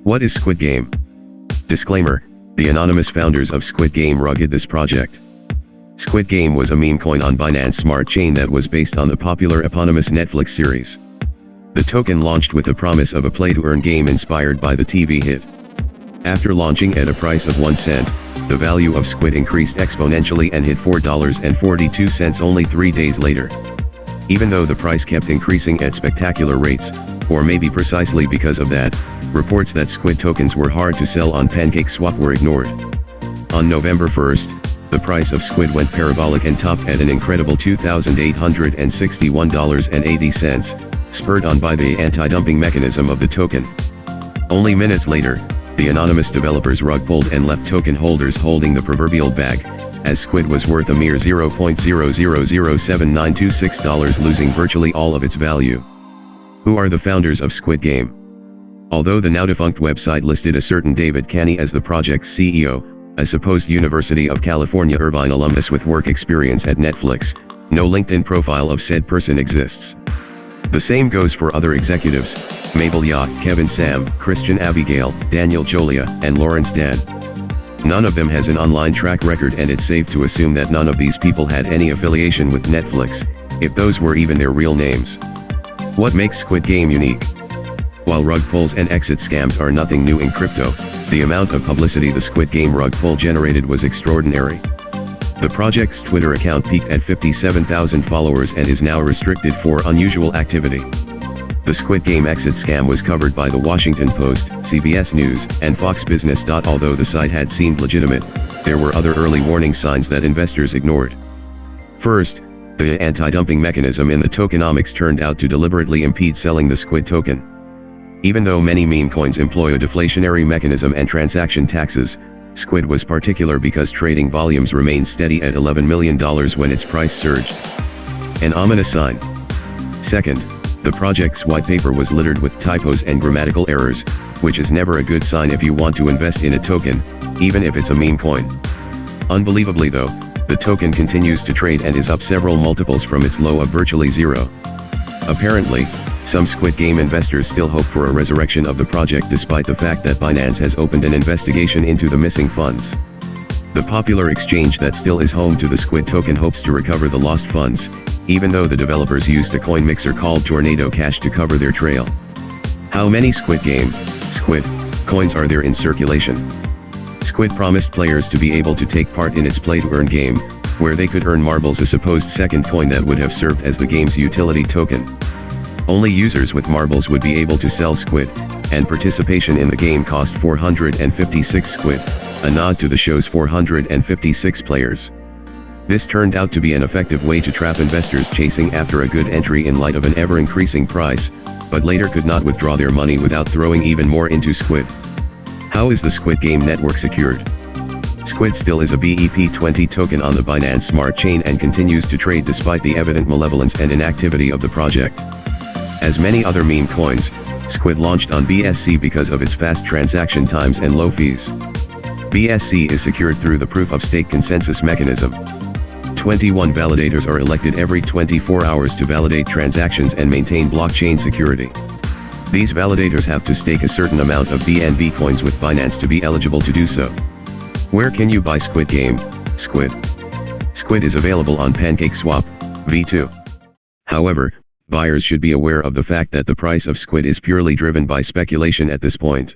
What is Squid Game? Disclaimer: the anonymous founders of Squid Game rugged this project. Squid Game was a meme coin on Binance Smart Chain that was based on the popular eponymous Netflix series. The token launched with the promise of a play-to-earn game inspired by the TV hit. After launching at a price of 1 cent, the value of Squid increased exponentially and hit $4.42 only 3 days later. Even though the price kept increasing at spectacular rates, or maybe precisely because of that, reports that Squid tokens were hard to sell on PancakeSwap were ignored. On November 1st, the price of Squid went parabolic and topped at an incredible $2,861.80, spurred on by the anti-dumping mechanism of the token. Only minutes later, the anonymous developers rug pulled and left token holders holding the proverbial bag, as Squid was worth a mere $0.0007926, losing virtually all of its value. Who are the founders of Squid Game? Although the now-defunct website listed a certain David Canny as the project's CEO, a supposed University of California Irvine alumnus with work experience at Netflix, no LinkedIn profile of said person exists. The same goes for other executives: Mabel Yacht, Kevin Sam, Christian Abigail, Daniel Jolia, and Lawrence Dan. None of them has an online track record, and it's safe to assume that none of these people had any affiliation with Netflix, if those were even their real names. What makes Squid Game unique? While rug pulls and exit scams are nothing new in crypto, the amount of publicity the Squid Game rug pull generated was extraordinary. The project's Twitter account peaked at 57,000 followers and is now restricted for unusual activity. The Squid Game exit scam was covered by The Washington Post, CBS News, and Fox Business. Although the site had seemed legitimate, there were other early warning signs that investors ignored. First, the anti-dumping mechanism in the tokenomics turned out to deliberately impede selling the Squid token. Even though many meme coins employ a deflationary mechanism and transaction taxes, Squid was particular because trading volumes remained steady at $11 million when its price surged. An ominous sign. Second, the project's white paper was littered with typos and grammatical errors, which is never a good sign if you want to invest in a token, even if it's a meme coin. Unbelievably though, the token continues to trade and is up several multiples from its low of virtually zero. Apparently, some Squid Game investors still hope for a resurrection of the project despite the fact that Binance has opened an investigation into the missing funds. The popular exchange that still is home to the Squid token hopes to recover the lost funds, even though the developers used a coin mixer called Tornado Cash to cover their trail. How many Squid coins are there in circulation? Squid promised players to be able to take part in its play-to-earn game, where they could earn marbles, a supposed second coin that would have served as the game's utility token. Only users with marbles would be able to sell Squid, and participation in the game cost 456 Squid, a nod to the show's 456 players. This turned out to be an effective way to trap investors chasing after a good entry in light of an ever-increasing price, but later could not withdraw their money without throwing even more into Squid. How is the Squid Game network secured? Squid still is a BEP20 token on the Binance Smart Chain and continues to trade despite the evident malevolence and inactivity of the project. As many other meme coins, Squid launched on BSC because of its fast transaction times and low fees. BSC is secured through the proof-of-stake consensus mechanism. 21 validators are elected every 24 hours to validate transactions and maintain blockchain security. These validators have to stake a certain amount of BNB coins with Binance to be eligible to do so. Where can you buy Squid Game? Squid is available on PancakeSwap, V2. However, buyers should be aware of the fact that the price of Squid is purely driven by speculation at this point.